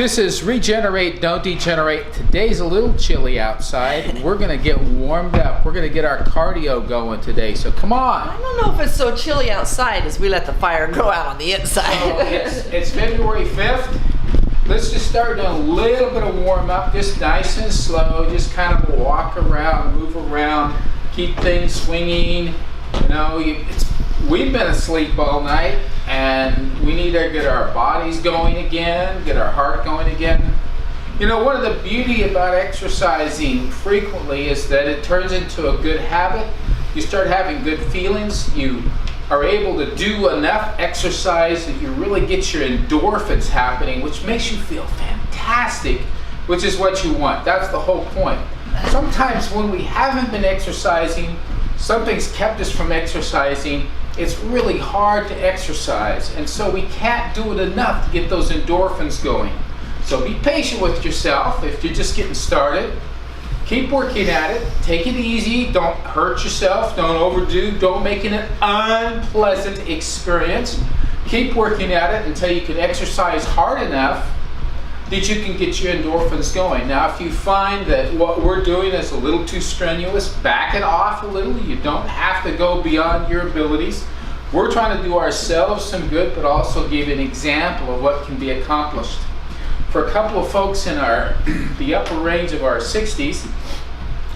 This is Regenerate, Don't Degenerate. Today's a little chilly outside. We're going to get warmed up. We're going to get our cardio going today. So come on. I don't know if it's so chilly outside as we let the fire go out on the inside. It's February 5th. Let's just start doing a little bit of warm up, just nice and slow. Just kind of walk around, move around, keep things swinging. You know, we've been asleep all night, and we need to get our bodies going again, get our heart going again. You know, one of the beauty about exercising frequently is that it turns into a good habit. You start having good feelings. You are able to do enough exercise that you really get your endorphins happening, which makes you feel fantastic, which is what you want. That's the whole point. Sometimes when we haven't been exercising, something's kept us from exercising. It's really hard to exercise, and so we can't do it enough to get those endorphins going. So be patient with yourself if you're just getting started. Keep working at it. Take it easy. Don't hurt yourself. Don't overdo. Don't make it an unpleasant experience. Keep working at it until you can exercise hard enough that you can get your endorphins going. Now, if you find that what we're doing is a little too strenuous, back it off a little. You don't have to go beyond your abilities. We're trying to do ourselves some good, but also give an example of what can be accomplished. For a couple of folks in the upper range of our 60s.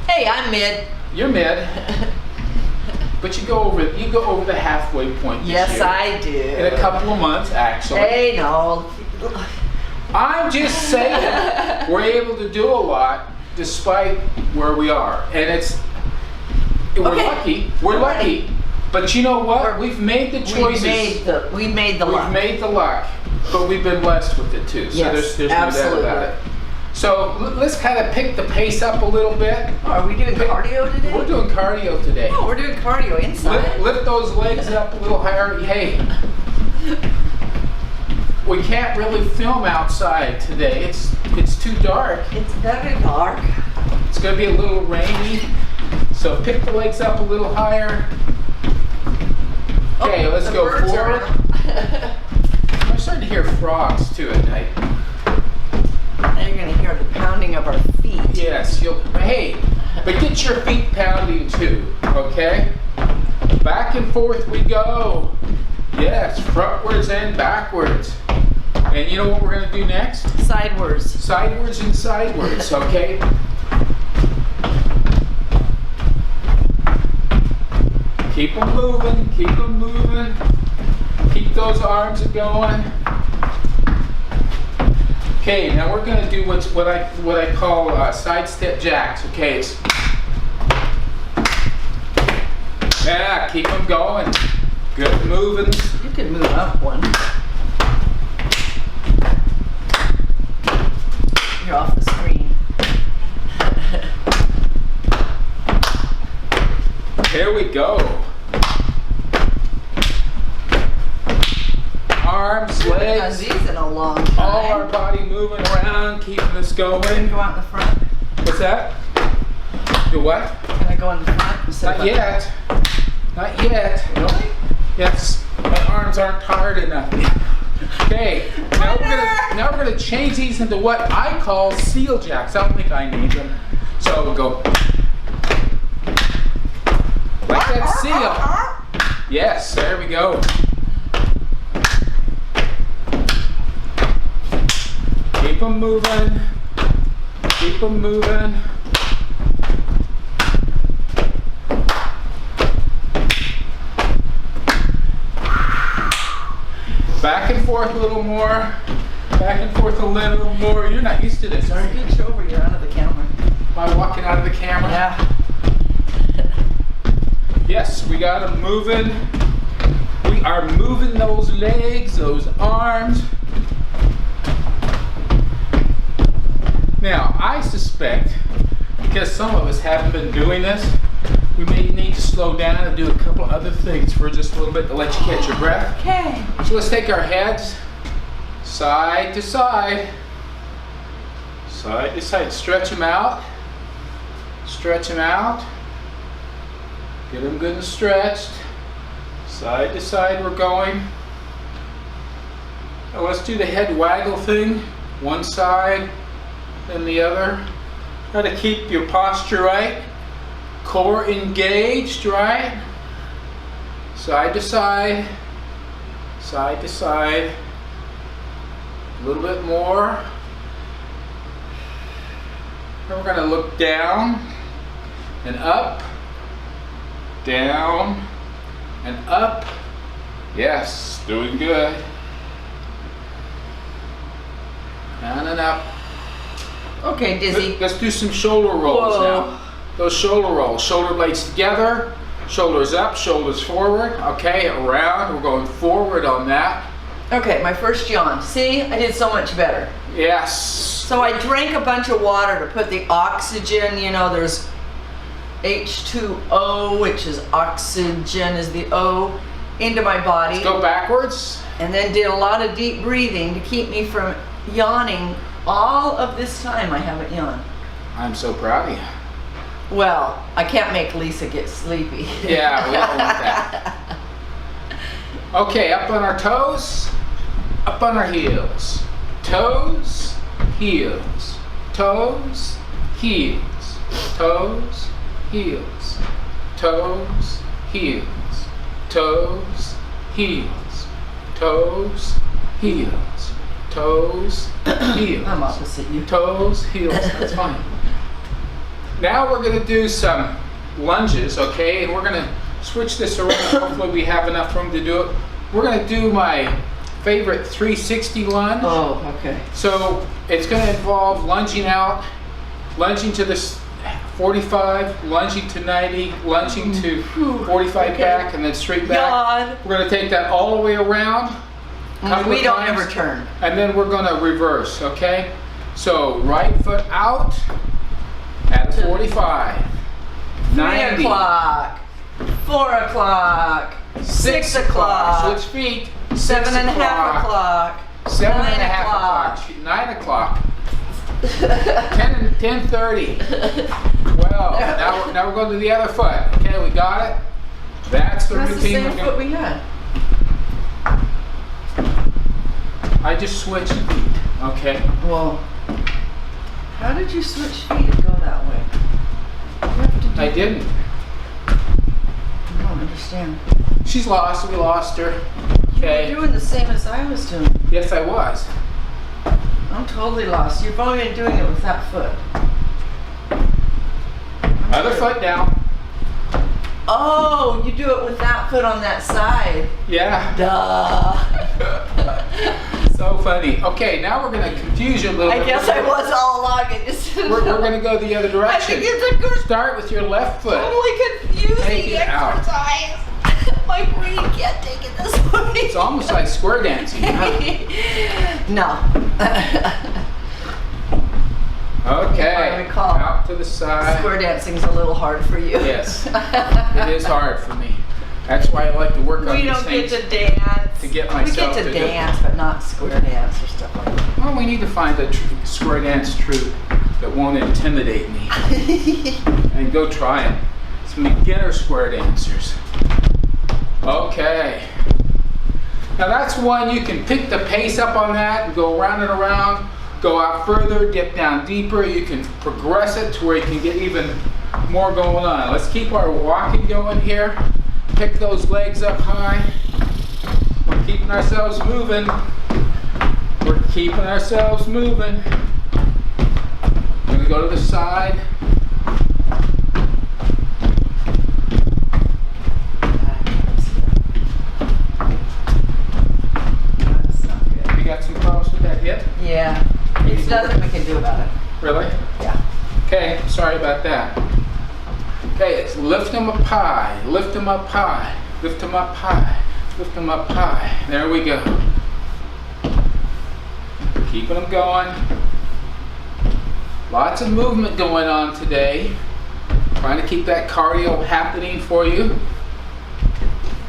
Hey, I'm mid. You're mid. But you go over the halfway point this Yes, year. I do. In a couple of months, actually. Hey, no. I'm just saying, we're able to do a lot despite where we are, and we're Okay. lucky. We're lucky, but you know what? We've made the choices. We made the luck. We've made the luck, but we've been blessed with it too. So Yes, there's no doubt about it. So let's kind of pick the pace up a little bit. Oh, are we doing cardio today? We're doing cardio today. Oh, we're doing cardio inside. Lift those legs up a little higher. Hey. We can't really film outside today. It's too dark. It's very dark. It's going to be a little rainy. So pick the legs up a little higher. Okay, let's go forward. I'm starting to hear frogs too at night. Now you're going to hear the pounding of our feet. Yes, hey, but get your feet pounding too, okay? Back and forth we go. Yes, frontwards and backwards. And you know what we're going to do next? Sidewards. Sidewards and sidewards, okay? Keep them moving, keep them moving. Keep those arms going. Okay, now we're going to do what I call Sidestep Jacks. Okay, yeah, keep them going. Good moving. You can move up one. You're off the screen. Here we go. Arms, legs, These in a long time. all our body moving around, keeping us going. Can I go out in the front? What's that? Do what? Can I go in the front? Instead Not yet. Not yet. Really? Yes, my arms aren't tired enough. Okay, now we're gonna change these into what I call seal jacks. I don't think I need them. So we'll go like that seal. Yes, there we go. Keep them moving. Keep them moving. Back and forth a little more. Back and forth a little more. You're not used to this, are you? Scooch over, you're out of the camera. Am I walking out of the camera? Yeah. Yes, we got them moving. We are moving those legs, those arms. Now, I suspect, because some of us haven't been doing this, we may need to slow down and do a couple other things for just a little bit to let you catch your breath. Okay. So let's take our heads side to side. Side to side. Stretch them out. Stretch them out. Get them good and stretched. Side to side we're going. Now let's do the head waggle thing. one side, then the other. Try to keep your posture right. Core engaged, right? Side to side, side to side. A little bit more. Then we're going to look down and up, down and up. Yes, doing good. Down and up. Okay, Dizzy. Let's do some shoulder rolls now. Those shoulder rolls. Shoulder blades together, shoulders up, shoulders forward. Okay, around. We're going forward on that. Okay, my first yawn. See, I did so much better. Yes. So I drank a bunch of water to put the oxygen, you know, there's H2O, which is oxygen is the O, into my body. Let's go backwards. And then did a lot of deep breathing to keep me from yawning. All of this time I haven't yawned. I'm so proud of you. Well, I can't make Lisa get sleepy. Yeah, we don't want that. Okay, up on our toes, up on our heels. Toes, heels. Toes, heels. Toes, heels. Toes, heels. Toes, heels. Toes, heels. Toes, heels. I'm opposite you. Toes, heels. That's fine. Now we're going to do some lunges, okay? And we're going to switch this around. Hopefully we have enough room to do it. We're going to do my favorite 360 lunge. Oh, okay. So it's going to involve lunging out, lunging to this 45, lunging to 90, lunging to 45 back, and then straight back. God. We're going to take that all the way around. We don't ever turn. And then we're going to reverse, okay? So right foot out at 45, 90, 3 o'clock, 4 o'clock, 6 o'clock, switch feet, 7 and a half o'clock, 7 9 and a half o'clock, 9 o'clock, 10:30. Well, now we're going to the other foot. Okay, we got it. That's the That's the routine. same foot we had. I just switched feet. Okay. Well, how did you switch feet and go that way? You have to do I didn't. I don't understand. She's lost. We lost her. You were Okay. doing the same as I was doing. Yes, I was. I'm totally lost. You've only been doing it with that foot. Other foot down. Oh, you do it with that foot on that side. Yeah. Duh. So funny. Okay, now we're going to confuse you a little bit. I guess I was all along. I just We're going to go the other I direction. think it's a good, Start with your left foot. totally confusing Take it out. exercise. My brain can't take it this way. It's almost like square dancing. No. Okay. I recall. Out to the side. Square dancing's a little hard for you. Yes. It is hard for me. That's why I like to work on We these don't get things. to dance. to get We myself get to to do it. dance, but not square dance or stuff like that. Well, we need to find a square dance troupe that won't intimidate me. And go try it. Some beginner square dancers. Okay. Now that's one you can pick the pace up on that and go around and around, go out further, dip down deeper. You can progress it to where you can get even more going on. Let's keep our walking going here. Pick those legs up high. We're keeping ourselves moving. We're keeping ourselves moving. We're gonna go to the side. That's not good. You got some problems with that hip? Yeah. It's nothing we can do about it. Really? Yeah. Okay, sorry about that. Okay, it's lift them up high, lift them up high, lift them up high, lift them up high. There we go. Keeping them going. Lots of movement going on today. Trying to keep that cardio happening for you.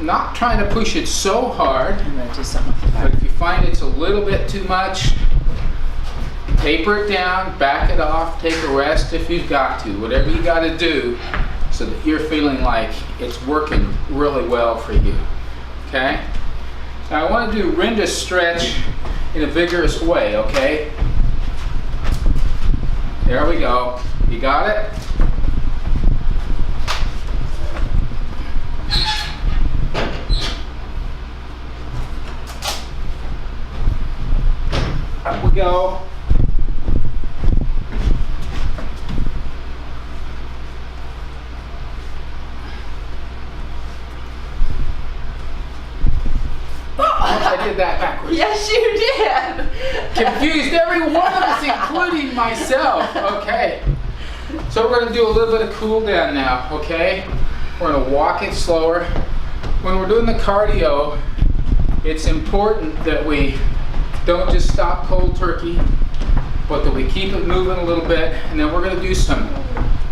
Not trying to push it so hard, I'm gonna do something with but that. if you find it's a little bit too much, taper it down, back it off, take a rest if you've got to. Whatever you got to do so that you're feeling like it's working really well for you. Okay? Now I want to do Rinda stretch in a vigorous way, okay? There we go. You got it? Up we go. I did that backwards. Yes, you did. Confused every one of us, including myself. Okay. So we're going to do a little bit of cool down now, okay? We're going to walk it slower. When we're doing the cardio, it's important that we don't just stop cold turkey, but that we keep it moving a little bit, and then we're going to do some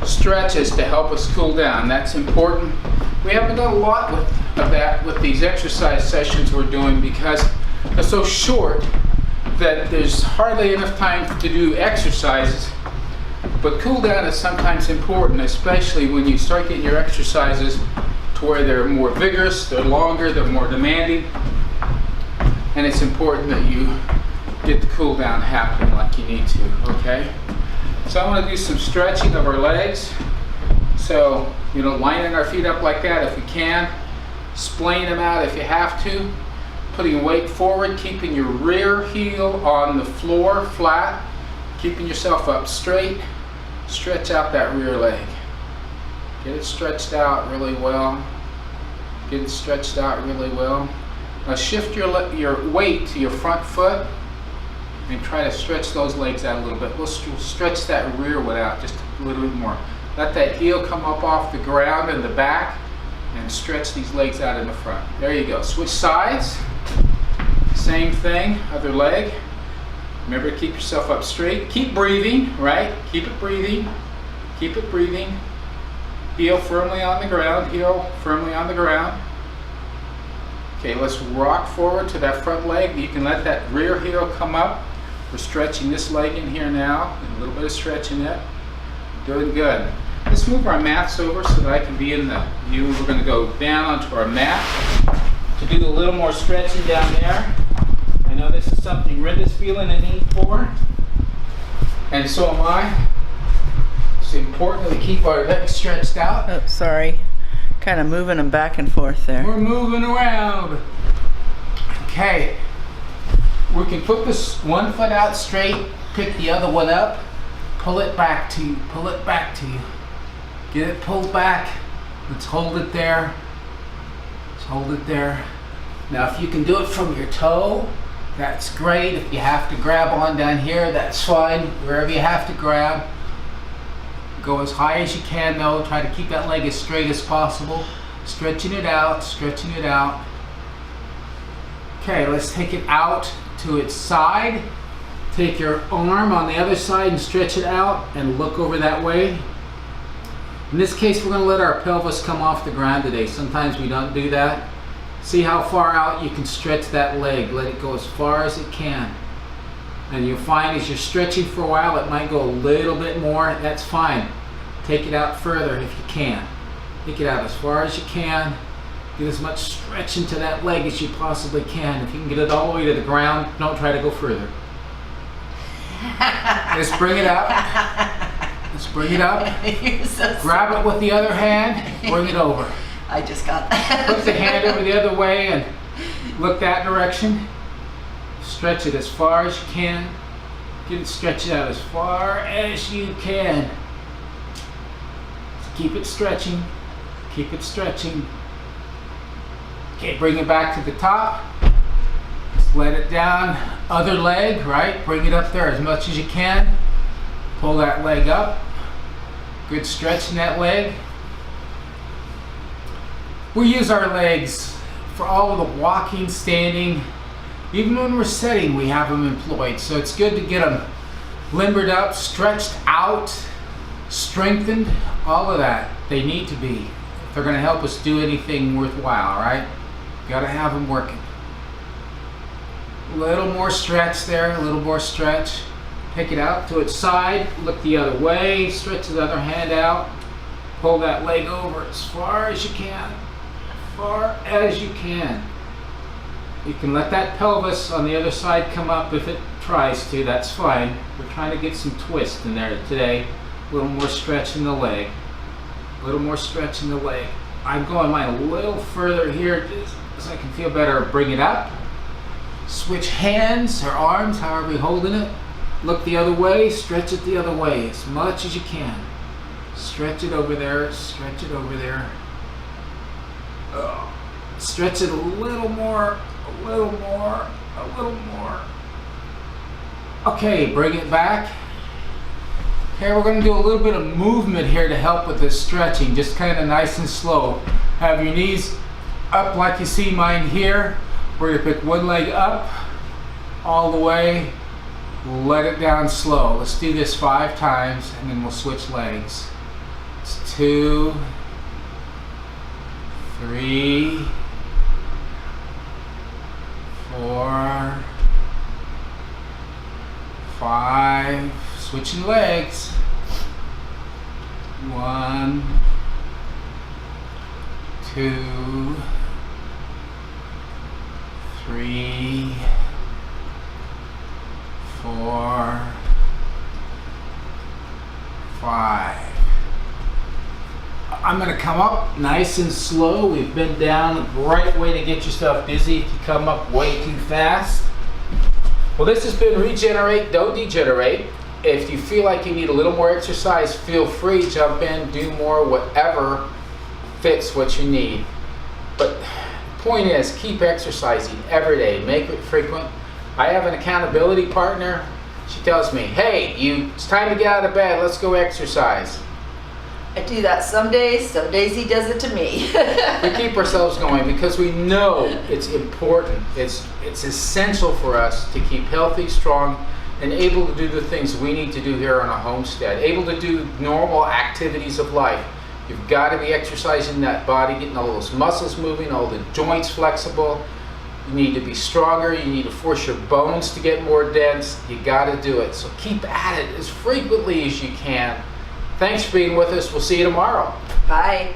stretches to help us cool down. That's important. We haven't done a lot of that with these exercise sessions we're doing because they're so short that there's hardly enough time to do exercises. But cool down is sometimes important, especially when you start getting your exercises to where they're more vigorous, they're longer, they're more demanding. And it's important that you get the cool down happening like you need to, okay? So I'm going to do some stretching of our legs. So, lining our feet up like that if we can. Splaying them out if you have to. Putting weight forward, keeping your rear heel on the floor flat. Keeping yourself up straight. Stretch out that rear leg. Get it stretched out really well. Get it stretched out really well. Now shift your weight to your front foot and try to stretch those legs out a little bit. We'll stretch that rear one out just a little bit more. Let that heel come up off the ground in the back and stretch these legs out in the front. There you go. Switch sides. Same thing, other leg. Remember to keep yourself up straight. Keep breathing, right? Keep it breathing. Keep it breathing. Heel firmly on the ground. Heel firmly on the ground. Okay, let's rock forward to that front leg. You can let that rear heel come up. We're stretching this leg in here now. A little bit of stretching it. Doing good. Let's move our mats over so that I can be in the view. We're going to go down onto our mat to do a little more stretching down there. I know this is something Rinda's feeling a need for, and so am I. It's important that we keep our legs stretched out. Oh, sorry. Kind of moving them back and forth there. We're moving around. Okay. We can put this one foot out straight, pick the other one up, pull it back to you, pull it back to you. Get it pulled back. Let's hold it there. Let's hold it there. Now if you can do it from your toe, that's great. If you have to grab on down here, that's fine. Wherever you have to grab. Go as high as you can though. Try to keep that leg as straight as possible. Stretching it out, stretching it out. Okay, let's take it out to its side. Take your arm on the other side and stretch it out and look over that way. In this case, we're going to let our pelvis come off the ground today. Sometimes we don't do that. See how far out you can stretch that leg. Let it go as far as it can. And you'll find as you're stretching for a while, it might go a little bit more. That's fine. Take it out further if you can. Take it out as far as you can. Get as much stretch into that leg as you possibly can. If you can get it all the way to the ground, don't try to go further. Just bring it up. Just bring it up. So Grab it with the other hand. Bring it over. I just got that. Put the hand over the other way and look that direction. Stretch it as far as you can. Get it stretched out as far as you can. Just keep it stretching. Keep it stretching. Okay, bring it back to the top. Just let it down. Other leg, right? Bring it up there as much as you can. Pull that leg up. Good stretch in that leg. We use our legs for all of the walking, standing. Even when we're sitting, we have them employed. So it's good to get them limbered up, stretched out, strengthened, all of that. They need to be. If they're going to help us do anything worthwhile, right? Got to have them working. A little more stretch there, a little more stretch. Pick it out to its side, look the other way, stretch the other hand out. Pull that leg over as far as you can. As far as you can. You can let that pelvis on the other side come up if it tries to, that's fine. We're trying to get some twist in there today. A little more stretch in the leg. A little more stretch in the leg. I'm going mine a little further here so I can feel better. Bring it up. Switch hands or arms, however you're holding it. Look the other way, stretch it the other way as much as you can. Stretch it over there, stretch it over there. Stretch it a little more, a little more, a little more. Okay, bring it back. Okay, we're going to do a little bit of movement here to help with this stretching, just kind of nice and slow. Have your knees up like you see mine here. We're going to pick one leg up all the way. Let it down slow. Let's do this 5 times and then we'll switch legs. It's 2, 3, 4, 5. Switching legs. 1, 2, 3, 4, 5. I'm going to come up nice and slow. We've been down. The right way to get yourself busy if you come up way too fast. Well, this has been Regenerate, Don't Degenerate. If you feel like you need a little more exercise, feel free, jump in, do more, whatever fits what you need. But the point is, keep exercising every day, make it frequent. I have an accountability partner. She tells me, hey, it's time to get out of bed, let's go exercise. I do that some days he does it to me. We keep ourselves going because we know it's important. It's essential for us to keep healthy, strong, and able to do the things we need to do here on a homestead, able to do normal activities of life. You've got to be exercising that body, getting all those muscles moving, all the joints flexible. You need to be stronger. You need to force your bones to get more dense. You got to do it. So keep at it as frequently as you can. Thanks for being with us. We'll see you tomorrow. Bye.